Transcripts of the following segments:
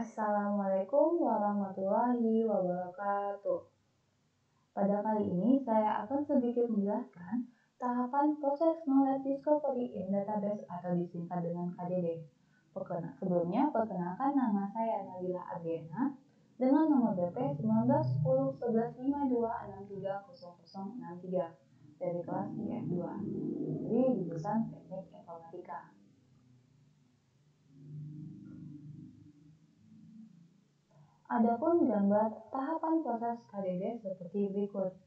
Assalamualaikum warahmatullahi wabarakatuh. Pada kali ini saya akan sedikit menjelaskan tahapan proses Knowledge Discovery in Database atau disingkat dengan KDD. Sebelumnya, perkenalkan nama saya Nabila Adriana dengan nomor BP 19101152630063 dari kelas IF2 dari jurusan Teknik Informatika. Adapun gambar tahapan proses KDD seperti berikut.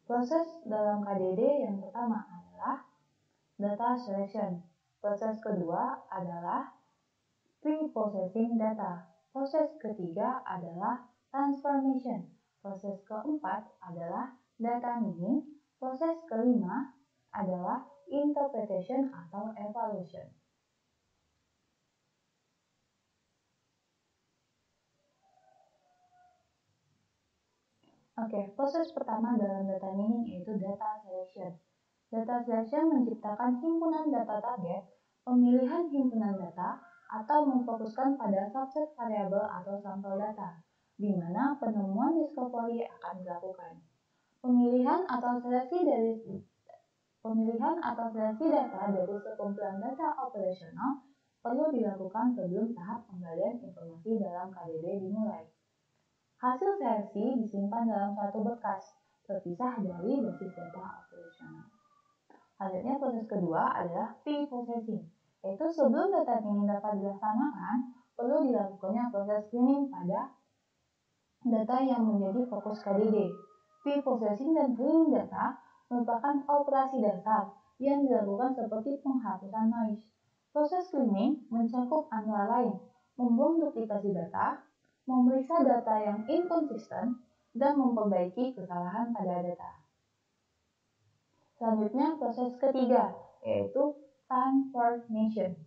Proses dalam KDD yang pertama adalah data selection. Proses kedua adalah pre-processing data. Proses ketiga adalah transformation. Proses keempat adalah data mining. Proses kelima adalah interpretation atau evaluation. Proses pertama dalam data mining yaitu data selection. Data selection menciptakan himpunan data target, pemilihan himpunan data, atau memfokuskan pada subset variabel atau sampel data, di mana penemuan discovery akan dilakukan. Pemilihan atau seleksi data dari sekumpulan data operasional perlu dilakukan sebelum tahap penggalian informasi dalam KDD dimulai. Hasil seleksi disimpan dalam satu berkas, terpisah dari basis data operasional. Selanjutnya proses kedua adalah pre-processing, yaitu sebelum data mining dapat dilaksanakan, perlu dilakukannya proses cleaning pada data yang menjadi fokus KDD. Pre-processing dan cleaning data merupakan operasi dasar yang dilakukan seperti penghapusan noise. Proses cleaning mencakup antara lain membuang duplikasi data, memeriksa data yang inkonsisten, dan memperbaiki kesalahan pada data. Selanjutnya proses ketiga, yaitu transformation.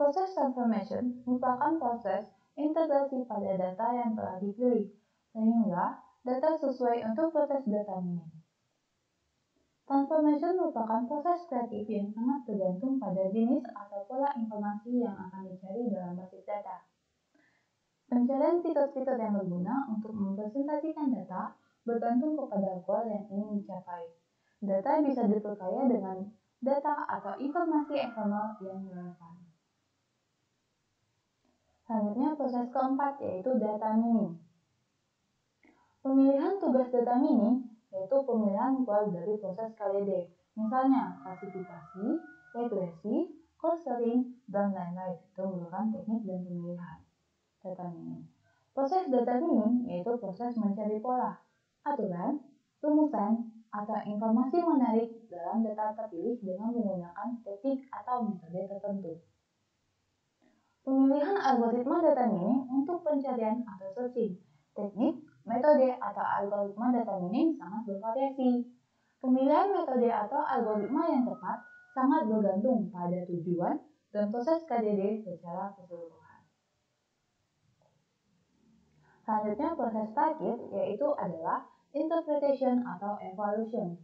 Proses transformation merupakan proses integrasi pada data yang telah dipilih, sehingga data sesuai untuk proses data mining. Transformation merupakan proses kreatif yang sangat tergantung pada jenis atau pola informasi yang akan dicari dalam basis data. Pencarian fitur-fitur yang berguna untuk mempresentasikan data bergantung kepada goal yang ingin dicapai. Data bisa diperkaya dengan data atau informasi eksternal yang relevan. Selanjutnya proses keempat yaitu data mining. Pemilihan tugas data mining yaitu pemilihan goal dari proses KDD. Misalnya klasifikasi, regresi, clustering, dan lain-lain. Itu merupakan teknik dan pemilihan data mining. Proses data mining yaitu proses mencari pola, aturan, rumusan, atau informasi menarik dalam data terpilih dengan menggunakan teknik atau metode tertentu. Pemilihan algoritma data mining untuk pencarian atau searching. Teknik, metode, atau algoritma data mining sangat bervariasi. Pemilihan metode atau algoritma yang tepat sangat bergantung pada tujuan dan proses KDD secara keseluruhan. Selanjutnya proses terakhir yaitu adalah interpretation atau evaluation,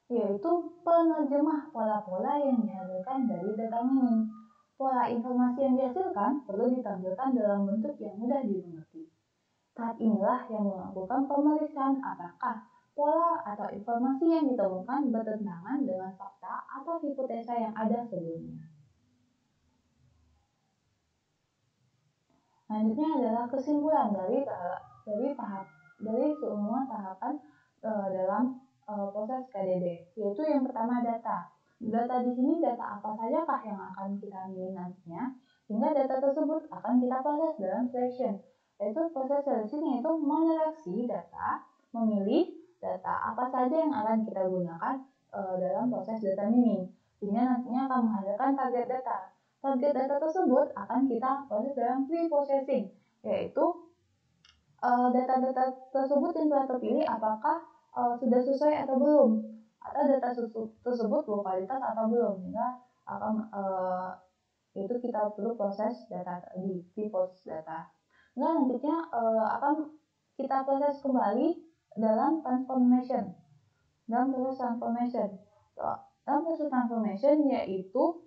yaitu penerjemah pola-pola yang dihasilkan dari data mining. Pola informasi yang dihasilkan perlu ditampilkan dalam bentuk yang mudah dimengerti. Tahap inilah yang melakukan pemeriksaan apakah pola atau informasi yang ditemukan bertentangan dengan fakta atau hipotesa yang ada sebelumnya. Selanjutnya adalah kesimpulan dari semua tahapan dalam proses KDD, yaitu yang pertama data. Data di sini data apa sajakah yang akan kita milih nantinya, sehingga data tersebut akan kita proses dalam selection. Yaitu proses selection yaitu menyeleksi data, memilih data apa saja yang akan kita gunakan dalam proses data mining, sehingga nantinya akan menghasilkan target data. Target data tersebut akan kita proses dalam pre-processing, yaitu data-data tersebut yang telah terpilih apakah sudah sesuai atau belum, atau data tersebut berkualitas atau belum, sehingga akan itu kita perlu proses data di pre-process data. Nah, nantinya akan kita proses kembali dalam transformation. Dalam proses transformation yaitu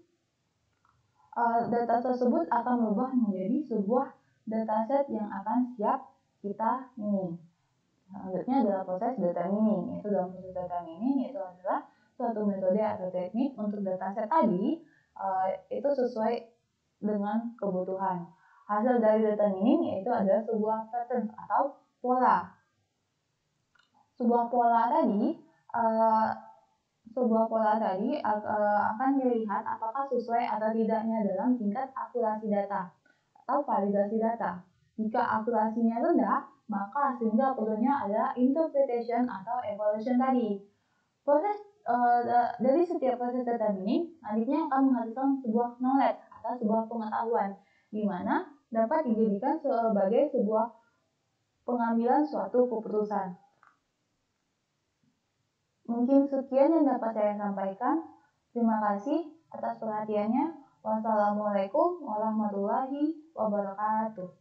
data tersebut akan berubah menjadi sebuah dataset yang akan siap kita mining. Selanjutnya adalah proses data mining. Yaitu dalam proses data mining itu adalah suatu metode atau teknik untuk dataset tadi itu sesuai dengan kebutuhan. Hasil dari data mining yaitu adalah sebuah pattern atau pola. Sebuah pola tadi akan dilihat apakah sesuai atau tidaknya dalam tingkat akurasi data atau validasi data. Jika akurasinya rendah, maka hasilnya perlunya adalah interpretation atau evaluation tadi. Dari setiap proses data mining, nantinya akan menghasilkan sebuah knowledge atau sebuah pengetahuan, di mana dapat dijadikan sebagai sebuah pengambilan suatu keputusan. Mungkin sekian yang dapat saya sampaikan. Terima kasih atas perhatiannya. Wassalamualaikum warahmatullahi wabarakatuh.